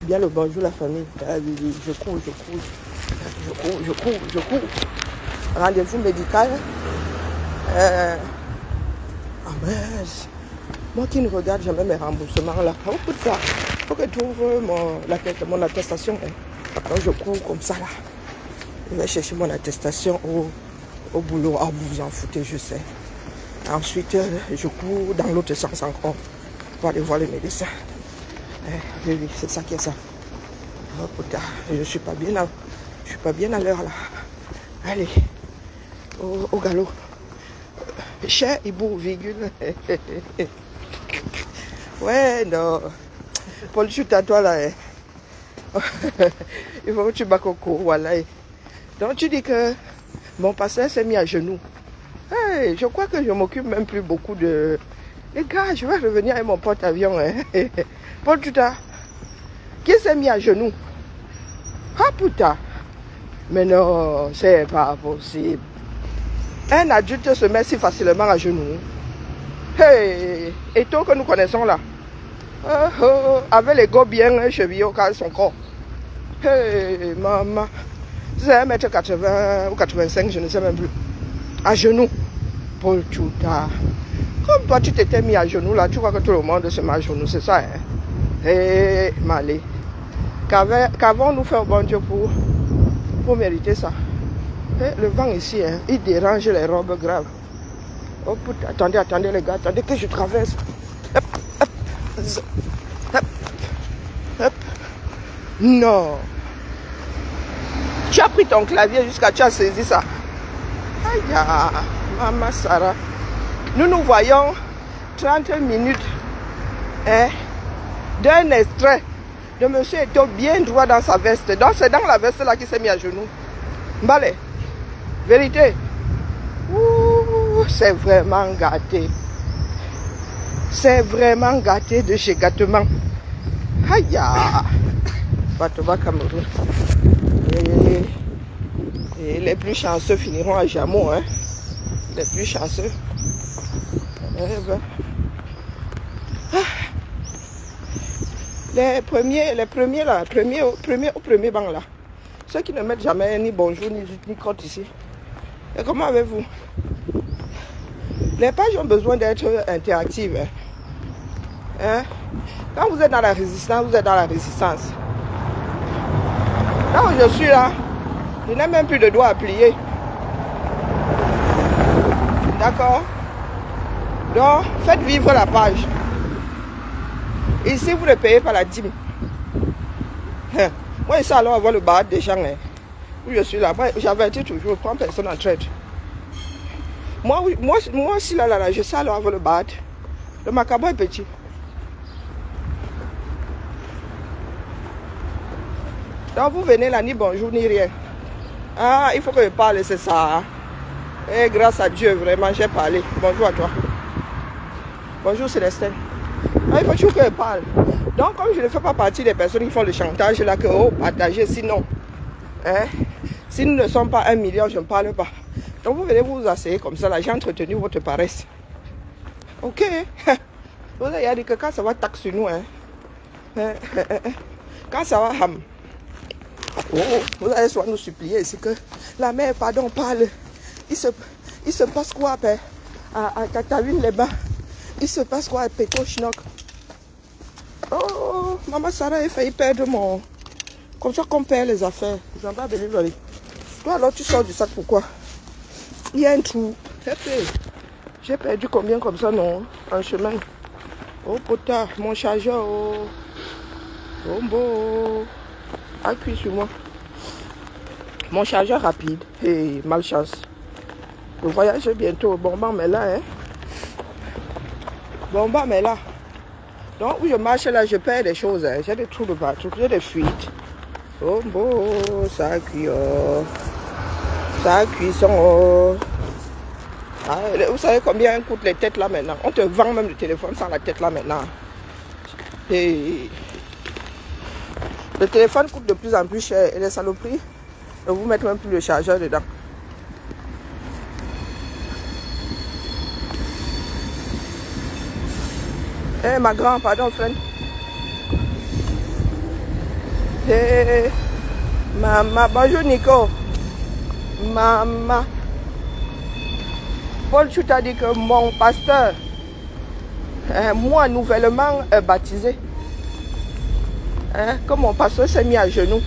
Bien le bonjour la famille. Ah, oui, oui, je cours. Rendez-vous médical. Ah mince. Moi qui ne regarde jamais mes remboursements là. Oh putain. Faut que je trouve mon attestation. Donc je cours comme ça là. Je vais chercher mon attestation au boulot. Ah, vous vous en foutez, je sais. Ensuite, je cours dans l'autre sens encore pour aller voir le médecin. Oui, c'est ça qui est ça. Oh putain, je suis pas bien à l'heure là. Allez, au galop. Cher Ibou, virgule. Ouais, non. Paul, chute à toi là. Il faut que tu bats coco, voilà. Donc tu dis que mon pasteur s'est mis à genoux. Hey, je crois que je m'occupe même plus beaucoup de... Les gars, je vais revenir avec mon porte-avions. Paul, tu t'as... Qui s'est mis à genoux? Ah putain! Mais non, c'est pas possible. Un adulte se met si facilement à genoux. Hey! Et toi que nous connaissons là? Avec les gars bien chevillés au cas de son corps. Hey, maman! C'est 1m80 ou 85, je ne sais même plus. À genoux. Paul Tchouta. Comme toi, tu t'étais mis à genoux là, tu crois que tout le monde se met à genoux, c'est ça, hein? Hé, Malé. Qu'avons-nous fait au bon Dieu pour mériter ça? Et le vent ici, hein, il dérange les robes graves. Oh putain, attendez les gars, attendez que je traverse. Hop, hop, hop, hop. Non. Tu as pris ton clavier jusqu'à tu as saisi ça. Aïe, maman Sarah. Nous voyons 30 minutes hein, d'un extrait de monsieur Eto bien droit dans sa veste. Donc c'est dans la veste là qu'il s'est mis à genoux. Mbale, vérité. C'est vraiment gâté. C'est vraiment gâté de chez Gâtement. Aïe, Batova Cameroun. Et les plus chanceux finiront à Jamon, hein. Les plus chanceux. Les premiers là, au premier banc là. Ceux qui ne mettent jamais ni bonjour ni crotte ici. Et comment avez-vous? Les pages ont besoin d'être interactives. Hein? Quand vous êtes dans la résistance, vous êtes dans la résistance. Là où je suis là, je n'ai même plus de doigts à plier. D'accord? Donc, faites vivre la page. Ici, vous ne payez pas la dîme. Moi, ici, alors avoir le bar des gens. Où je suis là, j'avertis toujours, je ne prends personne en traite. Moi aussi, là, je sais alors avoir le bar. Le macabre est petit. Donc, vous venez là, ni bonjour, ni rien. Ah, il faut que je parle, c'est ça. Et grâce à Dieu, vraiment, j'ai parlé. Bonjour à toi. Bonjour Célestin. Ah, il faut toujours que je parle. Donc, comme je ne fais pas partie des personnes qui font le chantage, là, que partager, sinon, hein, si nous ne sommes pas 1 million, je ne parle pas. Donc, vous venez vous asseoir comme ça, là, j'ai entretenu votre paresse. Ok. Vous avez dit que quand ça va taxer sur nous, hein, quand ça va ham, vous allez soit nous supplier ici que la mère, pardon, parle. Il se passe quoi à Tatavine les bains? Il se passe quoi à Péco-Chinook? Oh, maman Sarah a failli perdre mon... Comme ça qu'on perd les affaires. J'en vais venir voler. Toi alors tu sors du sac, pourquoi? Il y a un trou. J'ai perdu combien comme ça, non? En chemin. Oh putain, mon chargeur, oh. Oh beau. Appuie sur moi. Mon chargeur rapide. Hey, malchance. Le voyage est bientôt. Bon, mais là, hein. Bon, mais là. Donc, où je marche là, je perds des choses. Hein. J'ai des trous de partout, j'ai des fuites. Oh, beau, ça cuit. Oh. Ça cuisson. Oh. Ah, vous savez combien coûtent les têtes là maintenant? On te vend même le téléphone sans la tête là maintenant. Et le téléphone coûte de plus en plus cher. Et les saloperies, ne vous mettez même plus le chargeur dedans. Eh, ma grande, pardon, friend. Hey, maman, bonjour Nico. Maman. Paul, tu t'as dit que mon pasteur, moi nouvellement baptisé, que mon pasteur s'est mis à genoux.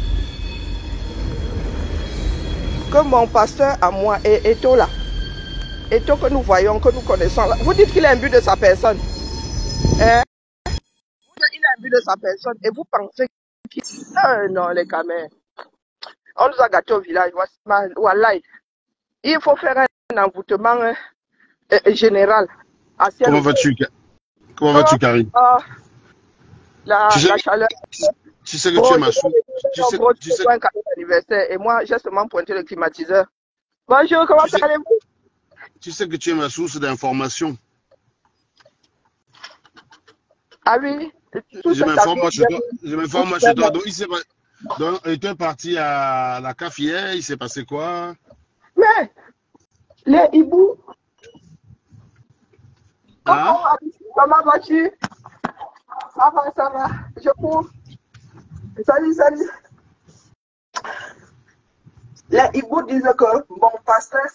Que mon pasteur à moi est Eto là. Eto que nous voyons, que nous connaissons là. Vous dites qu'il a un but de sa personne. Il a un but de sa personne. Et vous pensez qu'il... non, les caméras. On nous a gâtés au village. Wallahi. Il faut faire un envoûtement général. Comment vas-tu, Karine? La chaleur. Tu sais que tu es ma source. Tu sais... anniversaire. Et moi, j'ai seulement pointé le climatiseur. Bonjour, comment allez-vous? Tu sais que tu es ma source d'information. Ah oui? Je m'informe chez toi. Donc, il était parti à la CAF hier. Il s'est passé quoi? Mais, les hiboux. Comment vas-tu? Ça va. Je cours. Salut. Les hiboux disent que mon pasteur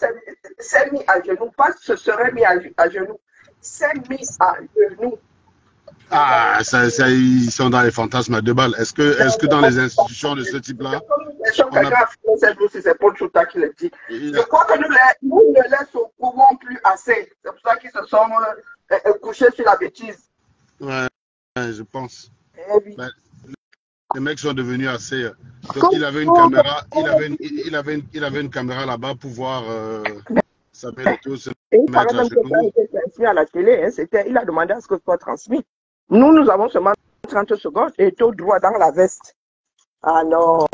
s'est mis à genoux. Pas se serait mis à genoux. S'est mis à genoux. Ah, ils sont dans les fantasmes à 2 balles. Est-ce que dans les institutions de ce type-là... C'est Paul Chouta qui le dit. Je crois que nous ne les secourons plus assez. C'est pour ça qu'ils se sont couchés sur la bêtise. Ouais, je pense. Oui. Ben, les mecs sont devenus assez... Donc, il avait une caméra, il avait une caméra là-bas pour voir Samuel Eto'o se mettre à genoux. Ça a été transmis à la télé. Il a demandé à ce que ce soit transmis. Nous avons seulement 30 secondes et tout droit dans la veste. Ah non.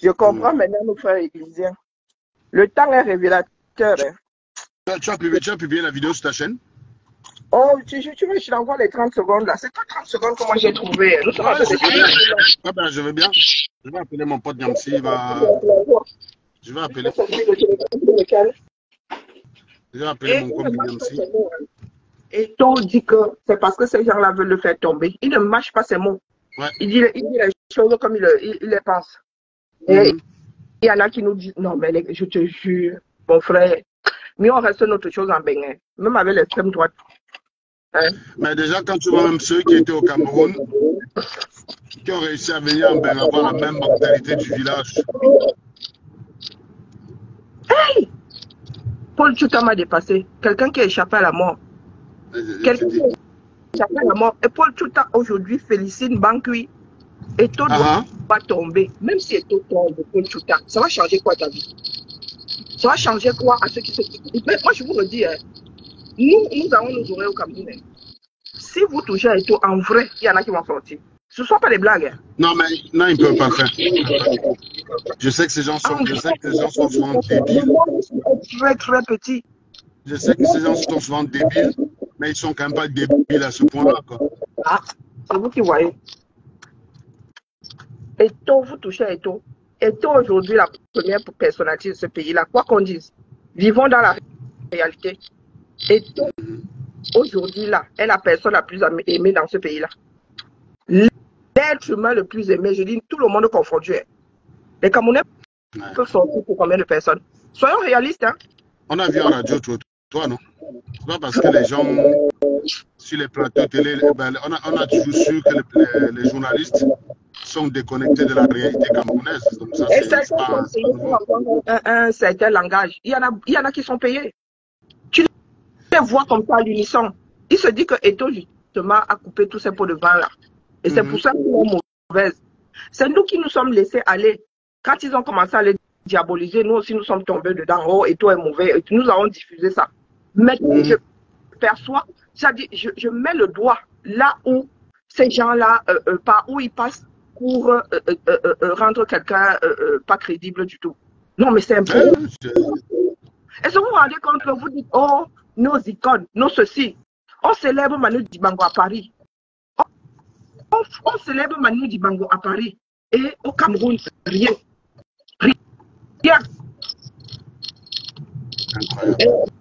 Je comprends maintenant nos frères églisiens. Le temps est révélateur. Tu as publié la vidéo sur ta chaîne? Oh, tu veux, je t'envoie les 30 secondes là. C'est pas 30 secondes que moi j'ai trouvé. Je veux bien. Je vais appeler mon pote Nyamsi. Je vais appeler. Je vais appeler mon pote Nyamsi. Et tout dit que c'est parce que ces gens-là veulent le faire tomber. Il ne mâche pas ses mots. Ouais. Il dit les choses comme il les pense. Et il y en a qui nous disent, non, mais je te jure, mon frère, mais on reste notre chose en Bénin, même avec l'extrême droite. Hein? Mais déjà, quand tu vois même ceux qui étaient au Cameroun, qui ont réussi à venir en Bénin avoir la même mentalité du village. Hey! Paul Chouta m'a dépassé. Quelqu'un qui a échappé à la mort. Quelqu'un qui a échappé à la mort. Et Paul Chouta aujourd'hui félicite Bankui. Et tout va tomber. Même si tout tombe, Paul Chouta, ça va changer quoi ta vie? Ça va changer quoi à ceux qui se... Mais moi, je vous le dis, nous avons nos oreilles au Cameroun. Si vous touchez à Eto, en vrai, il y en a qui vont sortir. Ce ne sont pas des blagues. Non, mais non, ils ne peuvent pas le faire. Je sais que ces gens sont souvent débiles. Très, très petit. Je sais que ces gens sont souvent débiles, mais ils ne sont quand même pas débiles à ce point-là. Ah, c'est vous qui voyez. Eto, vous touchez à Eto. Eto, aujourd'hui, la première personnalité de ce pays-là, quoi qu'on dise, vivons dans la réalité. Eto, aujourd'hui, là, est la personne la plus aimée dans ce pays-là. L'être humain le plus aimé, je dis tout le monde confondu. Les Camerounais peuvent sortir pour combien de personnes? Soyons réalistes. Hein? On a vu en radio, toi, non? C'est pas parce que les gens, sur les plateaux télé, on a toujours su que les journalistes sont déconnectés de la réalité camerounaise. Donc ça, et certains sont un certain langage. Il y en a qui sont payés. Tu les vois comme ça à l'unisson. Il se dit que Eto, justement, a coupé tous ces pots de vin là. Et c'est pour ça qu'ils sont mauvaises. C'est nous qui nous sommes laissés aller. Quand ils ont commencé à les diaboliser, nous aussi nous sommes tombés dedans. Oh, Eto est mauvais. Et nous avons diffusé ça. Maintenant, je perçois, c'est-à-dire, je mets le doigt là où ces gens-là, par où ils passent pour rendre quelqu'un pas crédible du tout. Non, mais c'est important. Est-ce que vous vous rendez compte que vous dites, oh, nos icônes, nos ceci. On célèbre Manu Dibango à Paris. On célèbre Manu Dibango à Paris. Et au Cameroun, rien. Rien.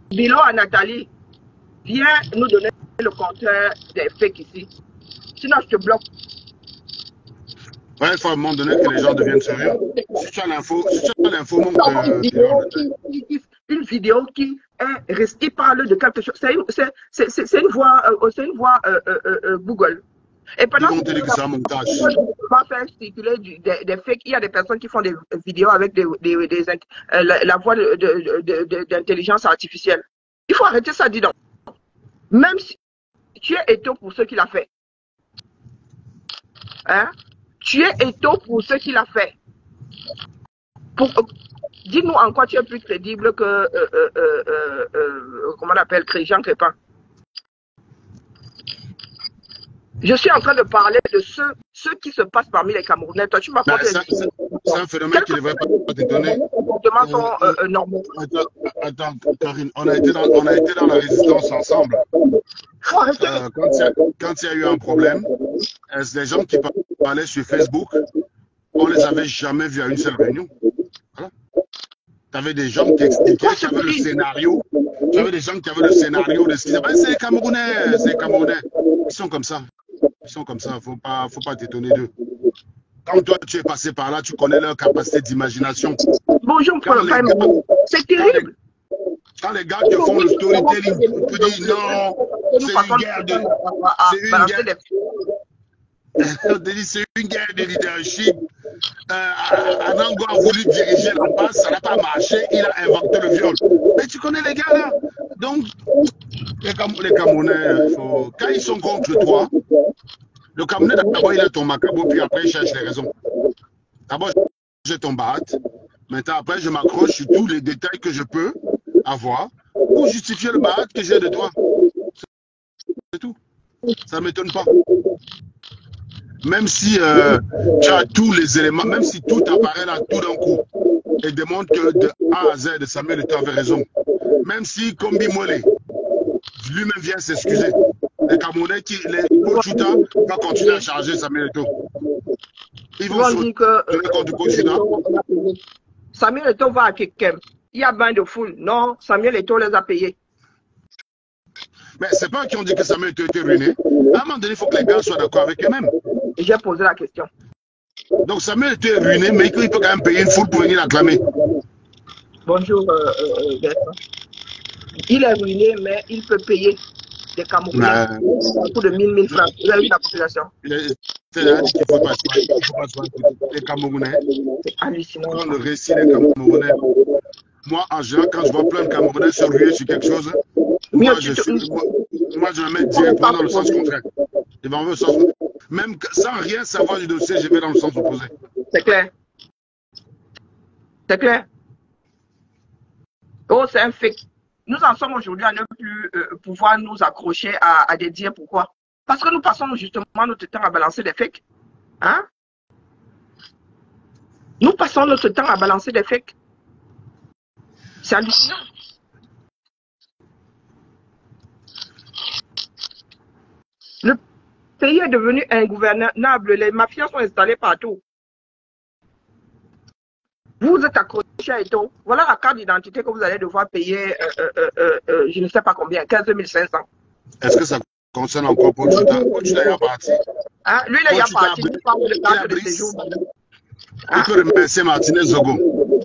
Bilo à Nathalie, viens nous donner le compteur des fakes ici. Sinon, je te bloque. Ouais, il faut à un moment donné que les gens deviennent sérieux. Si tu as l'info, montre une vidéo qui est restée parle de quelque chose. C'est une voix Google. Et ils pendant vont que te dire que c'est un montage. va faire circuler des fakes, il y a des personnes qui font des vidéos avec la voix d'intelligence artificielle. Il faut arrêter ça, dis donc. Même si tu es étau pour ce qu'il a fait. Hein? Tu es étau pour ce qu'il a fait. Dis-nous en quoi tu es plus crédible que, comment on appelle, Jean Crépin. Je suis en train de parler de ce qui se passe parmi les Camerounais. Toi, tu m'as pas C'est un phénomène qui ne devrait pas t'étonner. Les comportements sont normaux. Attends, Karine, on a été dans la résistance ensemble. Quand il y a eu un problème, les gens qui parlaient sur Facebook, on ne les avait jamais vus à une seule réunion. Voilà. Tu avais des gens qui expliquaient, tu avais le scénario. Tu avais des gens qui avaient le scénario de ce qu'ils disaient. C'est les Camerounais, c'est les Camerounais. Ils sont comme ça. Ils sont comme ça, il ne faut pas t'étonner d'eux. Quand toi, tu es passé par là, tu connais leur capacité d'imagination. Bonjour, c'est terrible. Quand les gars te font le storytelling, tu peux dire non, c'est une guerre de... C'est une guerre de leadership. Anango a voulu diriger la base, ça n'a pas marché, il a inventé le viol. Mais tu connais les gars là. Donc, les Camerounais, quand ils sont contre toi, le Camerounais d'abord il a ton macabo, puis après il cherche les raisons. D'abord, j'ai ton bat. Maintenant, après, je m'accroche sur tous les détails que je peux avoir pour justifier le bat que j'ai de toi. C'est tout. Ça ne m'étonne pas. Même si tu as tous les éléments, même si tout apparaît là tout d'un coup et démontre que de A à Z, Samuel Eto'o avait raison. Même si Kombi Mwele lui-même vient s'excuser. Les Camerounais, les Pochuta vont continuer à charger Samuel Eto'o. Ils vont se retourner contre Pochuta. Samuel Eto'o va à Kekem. Il y a bain de foule. Non, Samuel Eto'o les a payés. Mais c'est pas eux qui ont dit que Samuel Eto'o était ruiné. À un moment donné, il faut que les gars soient d'accord avec eux-mêmes. J'ai posé la question. Donc Samuel Eto'o est ruiné, mais il peut quand même payer une foule pour venir l'acclamer. Bonjour, Bertrand. Il est ruiné, mais il peut payer des Camerounais pour de 1000 francs. Vous avez vu la population. C'est-à-dire qu'il ne faut pas se voir les Camerounais. C'est hallucinant. Quand le récit des Camerounais. Moi, en général, quand je vois plein de Camerounais se ruer sur quelque chose, moi, je me mets directement dans le sens contraire. Je vais dans le sens, même sans rien savoir du dossier, je vais dans le sens opposé. C'est clair. C'est clair. Oh, c'est un fake. Nous en sommes aujourd'hui à ne plus pouvoir nous accrocher à des dires pourquoi. Parce que nous passons justement notre temps à balancer des fakes. Hein? Nous passons notre temps à balancer des fakes. C'est hallucinant. Le pays est devenu ingouvernable. Les mafias sont installés partout. Vous êtes accroché à Eto'o. Voilà la carte d'identité que vous allez devoir payer, je ne sais pas combien, 15 500. Est-ce que ça concerne encore Pochuta? Pochuta est parti. Hein? Lui, il est parti. Il parle de carte de séjour. Il peut remercier Martinez Zogo.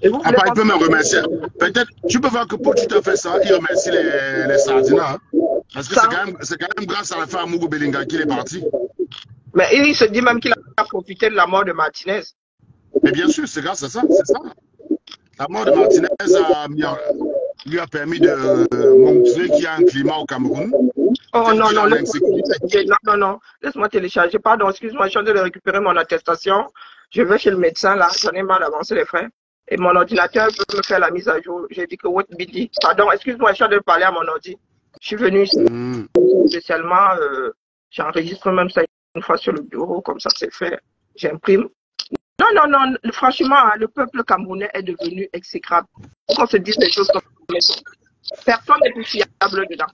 Et vous il peut me remercier. Peut-être, tu peux voir que Pochuta fait ça, il remercie les Sardinats. Hein? Parce que c'est quand même grâce à la femme Mougou Belinga qu'il est parti. Mais il se dit même qu'il a profité de la mort de Martinez. Mais bien sûr, c'est grâce à ça, c'est ça. La mort de Martinez lui a permis de montrer qu'il y a un climat au Cameroun. Oh non, non. Laisse-moi télécharger. Pardon, excuse-moi, je suis en train de récupérer mon attestation. Je vais chez le médecin, là. J'en ai marre d'avancer les frais. Et mon ordinateur peut me faire la mise à jour. J'ai dit que what bidi. Pardon, excuse-moi, je suis en train de parler à mon ordi. Je suis venu ici spécialement. J'enregistre même ça une fois sur le bureau, comme ça c'est fait. J'imprime. Non. Franchement, le peuple camerounais est devenu exécrable. Qu'on se dise des choses comme ça. Personne n'est plus fiable dedans.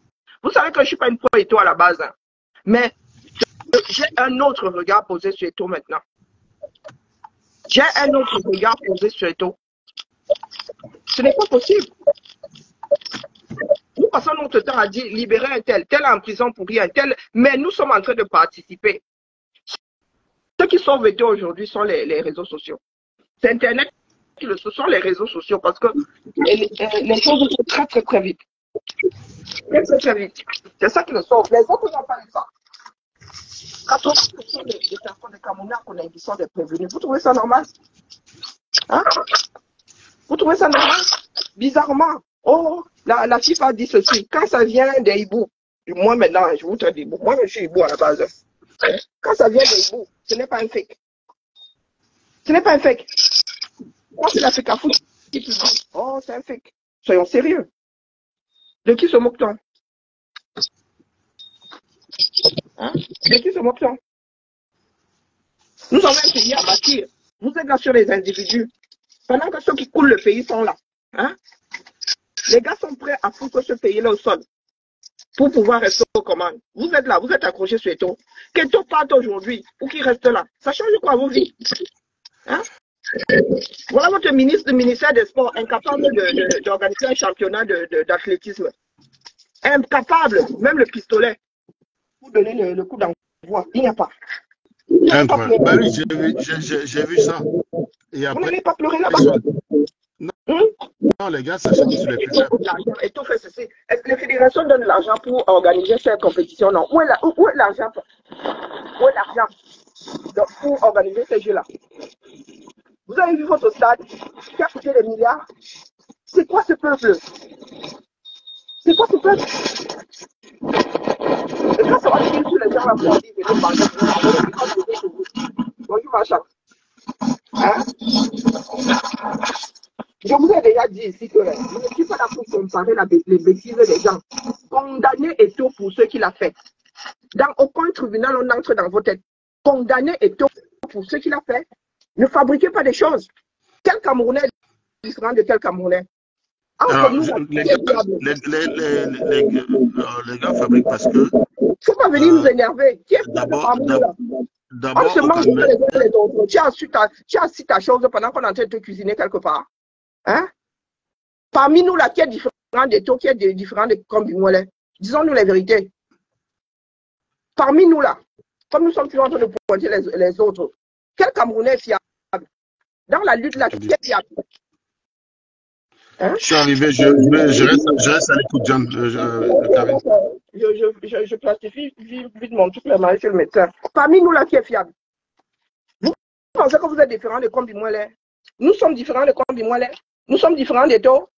Vous savez que je ne suis pas une pro-Eto'o à la base. Hein. Mais j'ai un autre regard posé sur Eto'o maintenant. J'ai un autre regard posé sur Eto'o. Ce n'est pas possible. Vous passons notre temps à dire libérer un tel, tel en prison pour rien, tel, mais nous sommes en train de participer. Ceux qui sont vêtus aujourd'hui sont les réseaux sociaux. C'est Internet, ce sont les réseaux sociaux parce que les choses vont très très très vite. Très très très vite. C'est ça qui le sauve. Les autres n'ont pas eu ça. 80% des personnes de Camerounais qu'on a qui sont des prévenus. Vous trouvez ça normal? Hein? Vous trouvez ça normal? Bizarrement. Oh, la FIFA dit ceci. Quand ça vient des hiboux, moi maintenant, je vous traite d'hibou. Moi, je suis hibou à la base. Quand ça vient des hiboux, ce n'est pas un fake. Ce n'est pas un fake. Quand c'est la fake à foot qui dit, oh, c'est un fake. Soyons sérieux. De qui se moque-t-on? Hein? De qui se moque-t-on? Nous avons un pays à bâtir. Vous êtes là sur les individus. Pendant que ceux qui coulent le pays sont là. Hein? Les gars sont prêts à foutre ce pays-là au sol pour pouvoir rester aux commandes. Vous êtes là, vous êtes accrochés sur Eto'o. Qu'Eto'o parte aujourd'hui pour qu'il reste là. Ça change quoi à vos vies? Hein? Voilà votre ministre du ministère des Sports, incapable d'organiser un championnat d'athlétisme. Incapable, même le pistolet, pour donner le coup d'envoi. Il n'y a pas. Incroyable. Bah oui, j'ai vu ça. Et après, vous n'allez pas pleurer là-bas. Non, les gars, ça change sur les pétales. Et tout fait ceci. Est-ce que les fédérations donnent l'argent pour organiser cette compétition? Non. Où est l'argent? Où est l'argent pour organiser ces jeux-là? Vous avez vu votre stade qui a coûté des milliards? C'est quoi ce peuple? C'est quoi ce peuple? Et quand ça va finir sur les gens là pour dire venez parler, bonjour Macha. Hein? Je vous ai déjà dit ici que je ne suis pas là pour comparer les bêtises des gens. Condamner est tout pour ceux qui l'ont fait. Dans aucun tribunal, on entre dans vos têtes. Condamner est tout pour ceux qui l'ont fait. Ne fabriquez pas des choses. Quel Camerounais est différent de quel Camerounais? Alors, les gars fabriquent parce que... Il ne faut pas venir nous énerver. Qui est d'abord, on se mange les autres. Tu as assis ta chose pendant qu'on est en train de te cuisiner quelque part. Hein? Parmi nous, là, qui est différent des taux, qui est différent des Combimouelais? Disons-nous la vérité. Parmi nous, là, comme nous sommes toujours en train de pointer les autres, quel Camerounais est fiable? Dans la lutte, là, qui est fiable? Hein? Je suis arrivé, je reste à l'écoute, John. Karine. Je plastifie vite mon truc, le mari chez le médecin. Parmi nous, là, qui est fiable? Vous pensez que vous êtes différent de Combimouelais? Nous sommes différents de Combimouelais. Nous sommes différents des taux.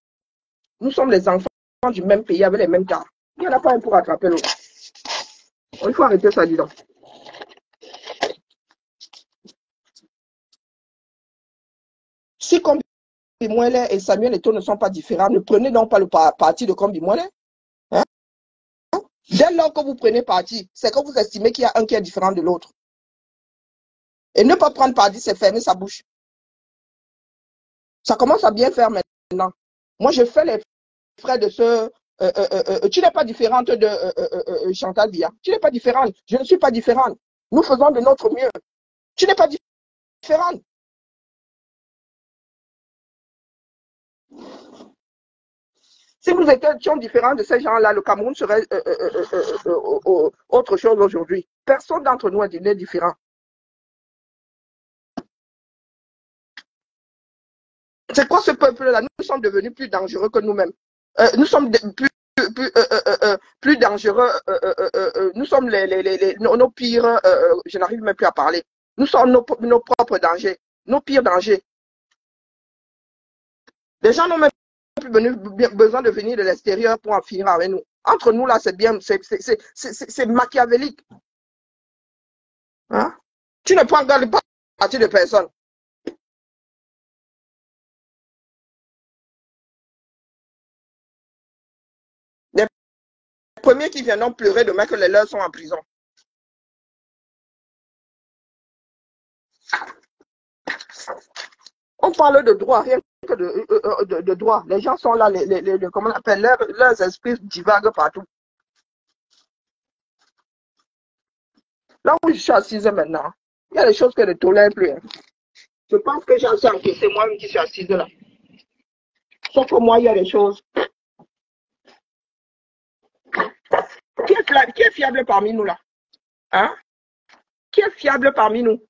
Nous sommes les enfants du même pays avec les mêmes cas. Il n'y en a pas un pour attraper l'autre. Il faut arrêter ça, dis donc. Si Combimouelais et Samuel Eto'o ne sont pas différents, ne prenez donc pas le parti de Combimouelais. Hein? Dès lors que vous prenez parti, c'est que vous estimez qu'il y a un qui est différent de l'autre. Et ne pas prendre parti, c'est fermer sa bouche. Ça commence à bien faire maintenant. Moi, je fais les frais de ce... tu n'es pas différente de Chantal Biya. Tu n'es pas différente. Je ne suis pas différente. Nous faisons de notre mieux. Tu n'es pas différente. Si nous étions différents de ces gens-là, le Cameroun serait autre chose aujourd'hui. Personne d'entre nous n'est différent. C'est quoi ce peuple-là? Nous sommes devenus plus dangereux que nous-mêmes. Nous sommes plus dangereux. Nous sommes nos pires. Je n'arrive même plus à parler. Nous sommes nos propres dangers, nos pires dangers. Les gens n'ont même plus besoin de venir de l'extérieur pour en finir avec nous. Entre nous, là, c'est bien, c'est machiavélique. Hein? Tu ne prends pas partie de personne. Les premiers qui viendront pleurer demain que les leurs sont en prison. On parle de droit, rien que de droit. Les gens sont là, comment on appelle, leurs esprits divaguent partout. Là où je suis assise maintenant, il y a des choses que je ne tolère plus. Hein. Je pense que j'ai assez encaissé moi-même qui suis assise là. Sauf que moi, il y a des choses. Qui est fiable parmi nous là? Hein? Qui est fiable parmi nous?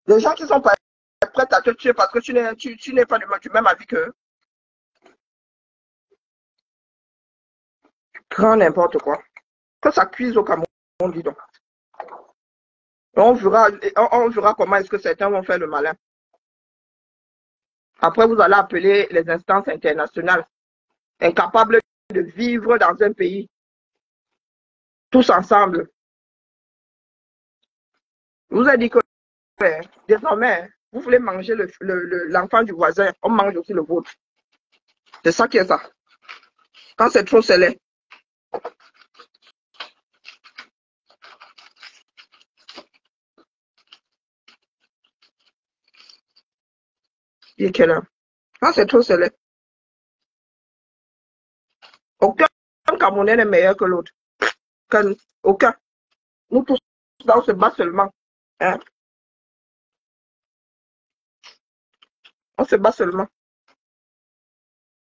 Les gens qui sont prêts à te tuer parce que tu n'es pas du même avis qu'eux. Grand n'importe quoi. Que ça cuise au Cameroun, dis donc. On verra comment est-ce que certains vont faire le malin. Après, vous allez appeler les instances internationales, incapables de vivre dans un pays, tous ensemble. Je vous ai dit que désormais, vous voulez manger l'enfant du voisin, on mange aussi le vôtre. C'est ça qui est ça. Quand c'est trop scellé. Il est quelle heure? Quand c'est trop scellé. Aucun Camerounais n'est meilleur que l'autre. Aucun. Nous tous, là, on se bat seulement. Hein? On se bat seulement.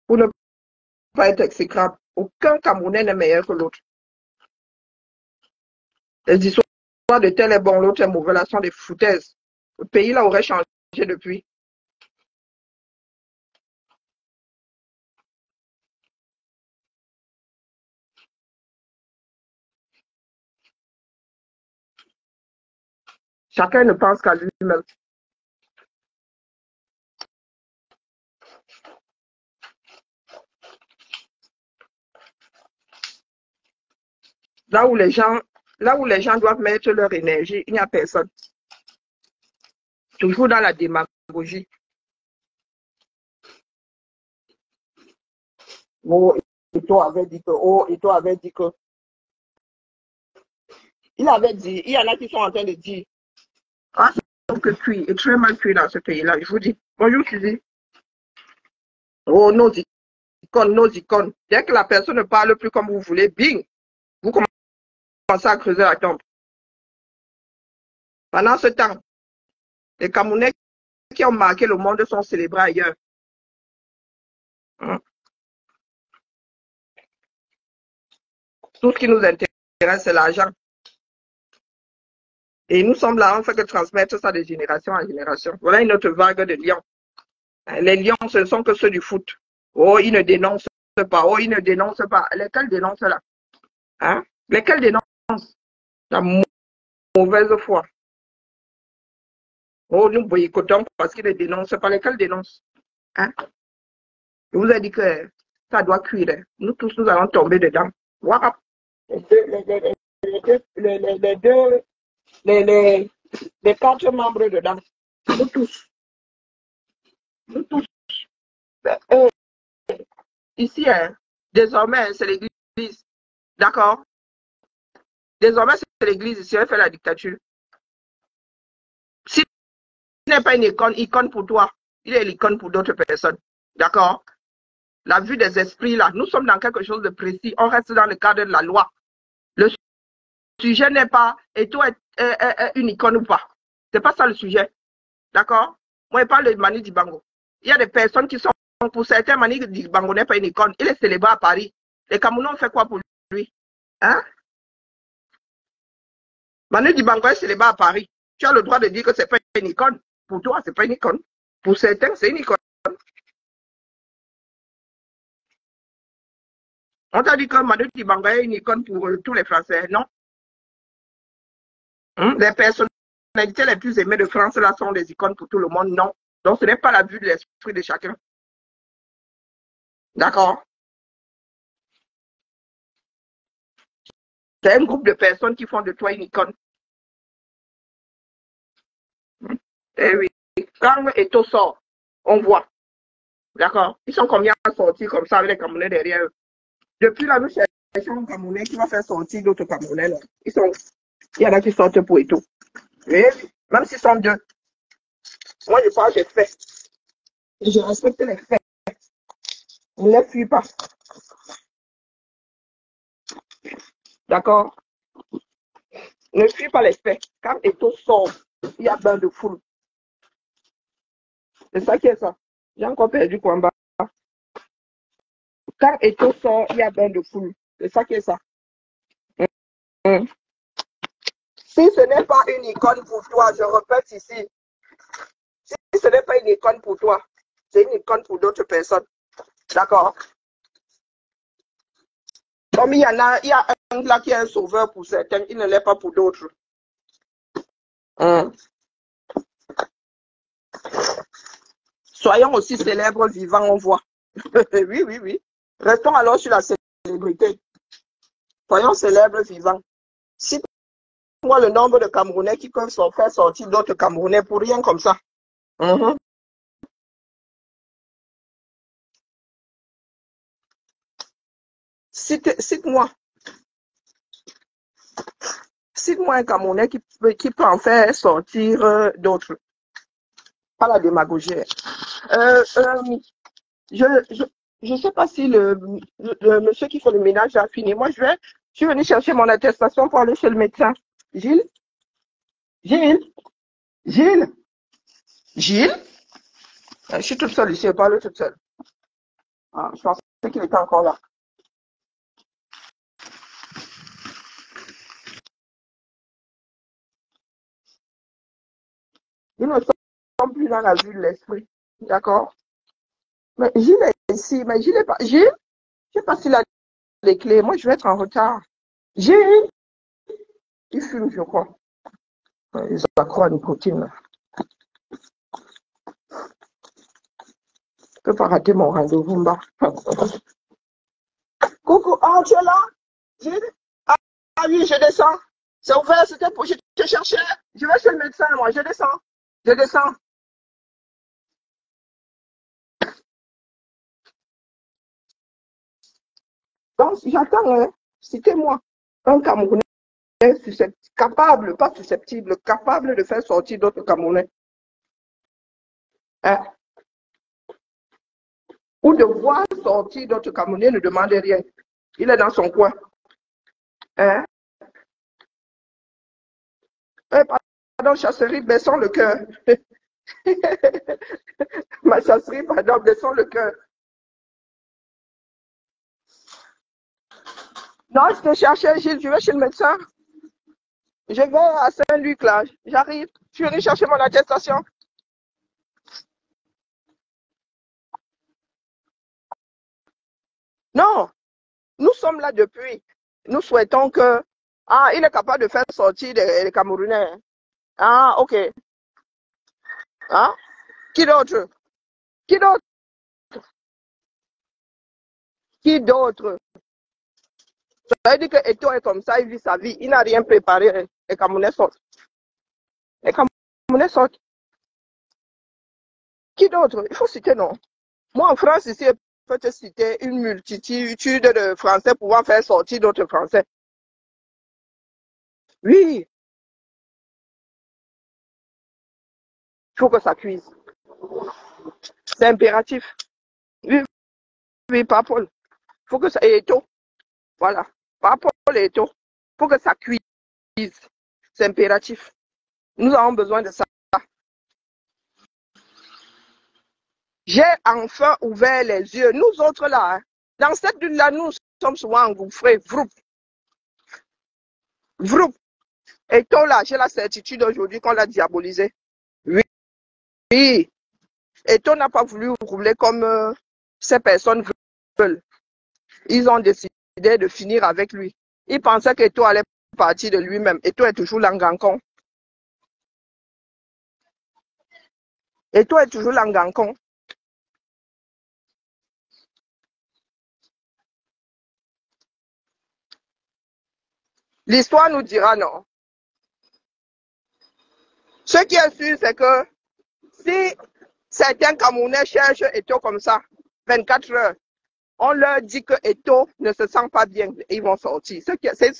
Pour ne pas être exécrable. Aucun Camerounais n'est meilleur que l'autre. Les histoires de tel est bon, l'autre est mauvais, là sont des foutaises. Le pays là aurait changé depuis. Chacun ne pense qu'à lui-même. Là où les gens doivent mettre leur énergie, il n'y a personne. Toujours dans la démagogie. Oh, Ito avait dit que. Il avait dit, il y en a qui sont en train de dire. Ah, c'est que cuit, et très mal cuit dans ce pays-là, je vous dis. Bonjour, Suzy. Oh, nos icônes. Dès que la personne ne parle plus comme vous voulez, bing, vous commencez à creuser la tombe. Pendant ce temps, les Camerounais qui ont marqué le monde sont célébrés ailleurs. Tout ce qui nous intéresse, c'est l'argent. Et nous sommes là, on ne fait que transmettre ça de génération en génération. Voilà une autre vague de lions. Les lions, ce ne sont que ceux du foot. Oh, ils ne dénoncent pas. Oh, ils ne dénoncent pas. Lesquels dénoncent là? Hein? Lesquels dénoncent? La mauvaise foi. Oh, nous boycottons parce qu'ils ne dénoncent pas. Lesquels dénoncent? Hein? Je vous ai dit que ça doit cuire. Nous tous, nous allons tomber dedans. Voilà. Les 4 membres dedans. Nous tous. Nous tous. Ici, hein, désormais, c'est l'église. D'accord? Désormais, c'est l'église ici, elle fait la dictature. Si il n'est pas une icône pour toi, il est l'icône pour d'autres personnes. D'accord? La vue des esprits, là, nous sommes dans quelque chose de précis. On reste dans le cadre de la loi. Le sujet n'est pas, et toi, une icône ou pas. C'est pas ça le sujet. D'accord? Moi, je parle de Manu Dibango. Il y a des personnes qui sont, pour certains, Manu Dibango n'est pas une icône. Il est célébré à Paris. Les Camerounais ont fait quoi pour lui? Hein? Manu Dibango est célébré à Paris. Tu as le droit de dire que c'est pas une icône. Pour toi, c'est pas une icône. Pour certains, c'est une icône. On t'a dit que Manu Dibango est une icône pour tous les Français, non? Les personnalités les plus aimées de France, là, sont des icônes pour tout le monde, non? Donc, ce n'est pas la vue de l'esprit de chacun. D'accord? C'est un groupe de personnes qui font de toi une icône. Eh oui. Quand Eto sort, on voit. D'accord? Ils sont combien à sortir comme ça avec les Camerounais derrière eux? Depuis là, nous cherchons un Camerounais qui va faire sortir d'autres Camerounais. Là. Il y en a qui sortent pour Eto. Mais même s'ils sont deux, moi je parle des faits. Et je respecte les faits. Ne les fuis pas. D'accord? Ne fuis pas les faits. Quand Eto sort, il y a bain de foule. C'est ça qui est ça. J'ai encore perdu Kwamba. Quand Eto sort, il y a bain de foule. C'est ça qui est ça. Mm. Si ce n'est pas une icône pour toi, je répète ici, si ce n'est pas une icône pour toi, c'est une icône pour d'autres personnes. D'accord? Comme il y en a, il y a un là qui est un sauveur pour certains, il ne l'est pas pour d'autres. Mm. Soyons aussi célèbres vivants, on voit. Oui, oui, oui. Restons alors sur la célébrité. Soyons célèbres vivants. Cite-moi le nombre de Camerounais qui peuvent faire sortir d'autres Camerounais pour rien comme ça. Mhm. Cite-moi. Cite-moi un Camerounais qui peut en faire sortir d'autres. Pas la démagogie. Je ne sais pas si le monsieur qui fait le ménage a fini. Moi, je suis venu chercher mon attestation pour aller chez le médecin. Gilles? Gilles? Gilles? Gilles? Je suis toute seule ici, je parle toute seule. Ah, je pensais qu'il était encore là. Ils ne sont plus dans la vue de l'esprit. D'accord? Mais Gilles est ici, mais Gilles n'est pas. Gilles? Je ne sais pas s'il a les clés. Moi, je vais être en retard. Gilles? Il fume, je crois. Ils accroient à nicotine. Je ne peux pas rater mon rendez-vous. Coucou, ah, tu es là? Gilles? Ah oui, je descends. C'est ouvert, c'était pour. Je te cherchais. Je vais chez le médecin, moi. Je descends. Je descends. Donc, j'attends, hein. Citez-moi un Camerounais capable, pas susceptible, capable de faire sortir d'autres Camerounais. Hein? Ou de voir sortir d'autres Camerounais, ne demandez rien. Il est dans son coin. Hein? Pardon, chasserie, baissons le cœur. Ma chasserie, pardon, baissons le cœur. Non, je te cherchais, Gilles, je vais chez le médecin. Je vais à Saint-Luc, là. J'arrive. Je suis venu chercher mon attestation. Non, nous sommes là depuis. Nous souhaitons que. Ah, il est capable de faire sortir les Camerounais. Ah, ok. Hein? Qui d'autre? Qui d'autre? Qui d'autre? Ça veut dire que Eto est comme ça, il vit sa vie. Il n'a rien préparé. Les Camerounais sortent. Les Camerounais sortent. Qui d'autre? Il faut citer, non? Moi, en France, ici, je peux te citer une multitude de Français pouvant faire sortir d'autres Français. Oui, il faut que ça cuise. C'est impératif. Oui, oui, pas Paul. Il faut que ça. Et Eto. Voilà. Pas Paul et Eto. Il faut que ça cuise. C'est impératif. Nous avons besoin de ça. J'ai enfin ouvert les yeux. Nous autres là, hein, dans cette lune-là, nous sommes souvent engouffrés. Vroup. Vroup. Et toi là, j'ai la certitude aujourd'hui qu'on l'a diabolisé. Oui. Oui. Et toi n'a pas voulu rouler comme ces personnes veulent. Ils ont décidé de finir avec lui. Ils pensaient que toi allait partir de lui-même. Et toi est toujours l'angancon. Et toi est toujours l'angancon. L'histoire nous dira non. Ce qui est sûr, c'est que si certains Camerounais cherchent Eto comme ça, 24 heures, on leur dit que Eto ne se sent pas bien, ils vont sortir. Ça,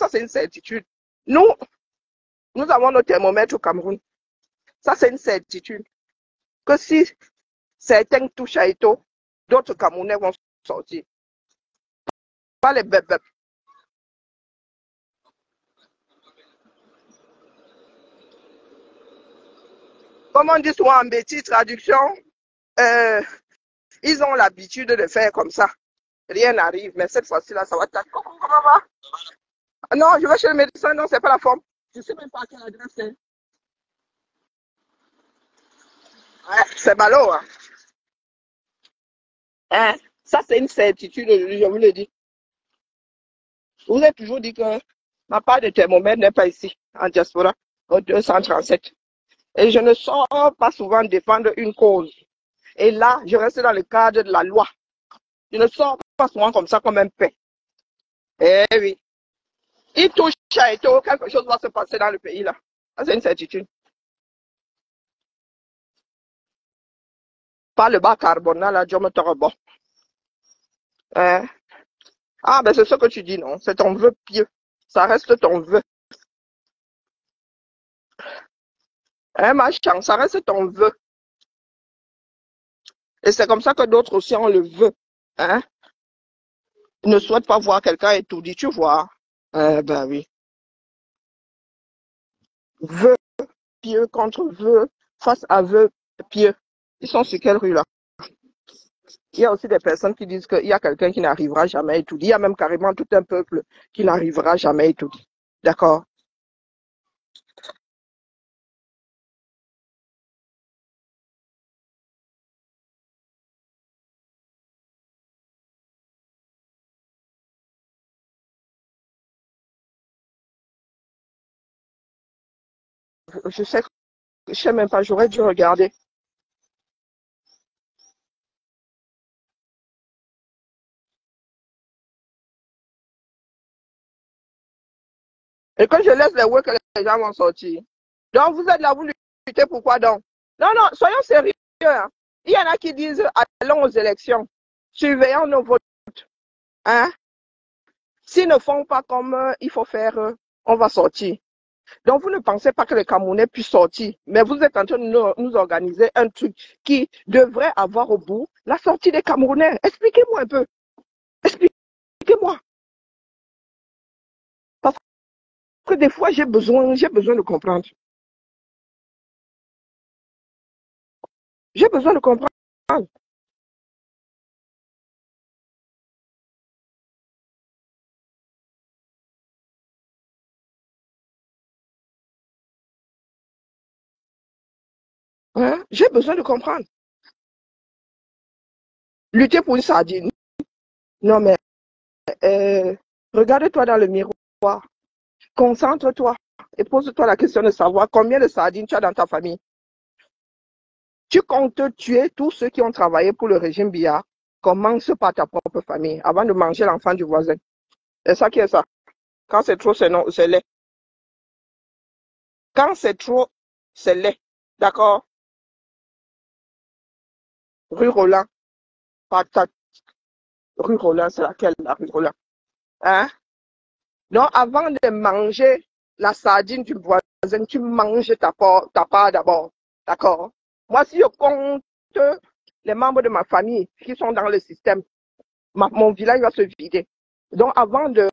c'est une certitude. Nous avons nos thermomètres au Cameroun. Ça, c'est une certitude. Que si certains touchent à Eto, d'autres Camerounais vont sortir. Pas les bébés. Comme on dit souvent en bêtise, traduction, Ils ont l'habitude de faire comme ça. Rien n'arrive, mais cette fois-ci, là, ça va t'attaquer. Comment va? Ah non, je vais chez le médecin, non, c'est pas la forme. Je sais même pas à quelle adresse c'est. Ouais, c'est ballot, hein. Hein? Ça, c'est une certitude, je vous le dis. Je vous ai toujours dit que ma part de thermomètre n'est pas ici, en diaspora, au 237. Et je ne sors pas souvent défendre une cause. Et là, je reste dans le cadre de la loi. Je ne sors pas souvent comme ça, comme un paix. Eh oui. Il touche à Eto, quelque chose va se passer dans le pays, là. Ça, c'est une certitude. Pas le bas carbone, là, Dieu me t'aura bon. Hein? Ah, ben c'est ce que tu dis, non? C'est ton vœu pieux. Ça reste ton vœu. Hein, ma chance, ça reste ton vœu. Et c'est comme ça que d'autres aussi ont le vœu. Hein? Ils ne souhaitent pas voir quelqu'un étourdi, tu vois. Ben oui. Vœu pieux contre vœu, face à vœu pieux. Ils sont sur quelle rue, là? Il y a aussi des personnes qui disent qu'il y a quelqu'un qui n'arrivera jamais étourdi. Il y a même carrément tout un peuple qui n'arrivera jamais étourdi. D'accord? Je sais, je sais même pas, j'aurais dû regarder. Et que je laisse les work que les gens vont sortir. Donc, vous êtes là, vous luttez pourquoi donc? Non, non, soyons sérieux. Hein. Il y en a qui disent, allons aux élections. Surveillons nos votes. Hein? S'ils ne font pas comme il faut faire, on va sortir. Donc, vous ne pensez pas que les Camerounais puissent sortir, mais vous êtes en train de nous organiser un truc qui devrait avoir au bout la sortie des Camerounais. Expliquez-moi un peu. Expliquez-moi. Parce que des fois, j'ai besoin de comprendre. J'ai besoin de comprendre. Hein? J'ai besoin de comprendre. Lutter pour une sardine. Non, mais euh, regarde-toi dans le miroir. Concentre-toi et pose-toi la question de savoir combien de sardines tu as dans ta famille. Tu comptes tuer tous ceux qui ont travaillé pour le régime Biya. Commence par ta propre famille avant de manger l'enfant du voisin. C'est ça qui est ça. Quand c'est trop, c'est non, c'est laid. Quand c'est trop, c'est laid. D'accord? Rue Roland, patate. Rue Roland, c'est laquelle la rue Roland? Hein? Donc, avant de manger la sardine du voisin, tu manges ta part d'abord. D'accord? Moi, si je compte les membres de ma famille qui sont dans le système, mon village va se vider. Donc, avant de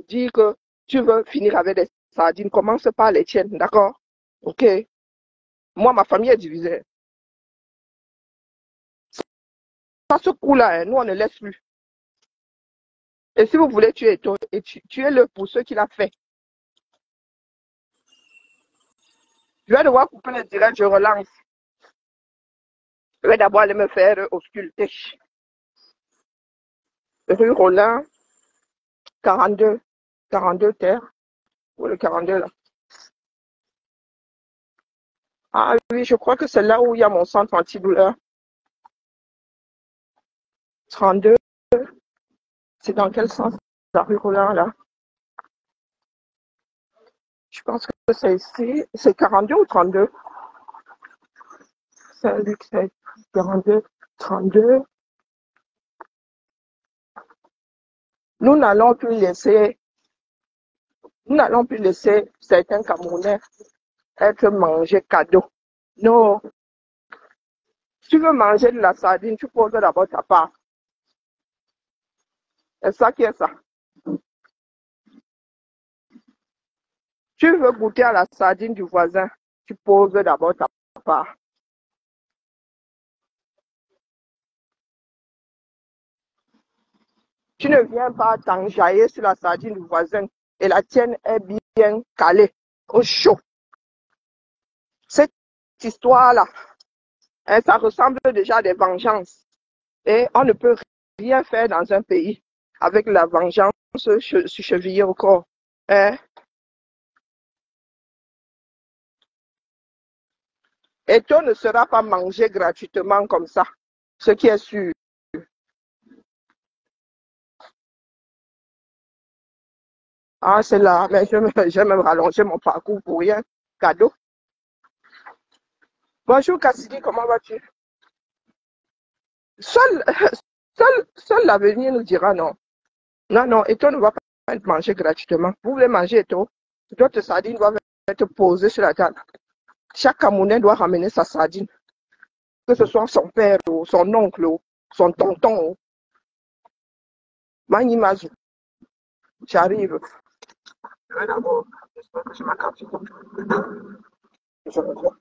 dire que tu veux finir avec des sardines, commence par les tiennes. D'accord? OK? Moi, ma famille est divisée. Ça, ce coup-là, hein, nous, on ne laisse plus. Et si vous voulez tuer, tuez-le pour ceux qui l'a fait. Je vais devoir couper le direct, je relance. Je vais d'abord aller me faire ausculter. Rue Roland, 42, 42 terre. Où le 42 là? Ah oui, je crois que c'est là où il y a mon centre antidouleur. 32, c'est dans quel sens? La rue Roland là? Je pense que c'est ici. C'est 42 ou 32? Saint-Luc, c'est 42, 32. Nous n'allons plus laisser, nous n'allons plus laisser certains Camerounais être mangés cadeau. Non, si tu veux manger de la sardine, tu poses d'abord ta part. C'est ça qui est ça. Tu veux goûter à la sardine du voisin, tu poses d'abord ta part. Tu ne viens pas t'enjailler sur la sardine du voisin et la tienne est bien calée, au chaud. Cette histoire-là, hein, ça ressemble déjà à des vengeances. Et on ne peut rien faire dans un pays avec la vengeance chevillée au corps. Hein? Et toi ne sera pas mangé gratuitement comme ça, ce qui est sûr. Ah, c'est là, mais je vais me rallonger mon parcours pour rien. Cadeau. Bonjour Cassidy, comment vas-tu? Seul, seul l'avenir nous dira non. Non, non, Eto ne va pas être mangé gratuitement. Vous voulez manger Eto? D'autres sardines doivent être posées sur la table. Chaque Camerounais doit ramener sa sardine. Que ce soit son père ou son oncle ou son tonton. Manimazu, j'arrive. J'espère que je m'accapite. Je reviens.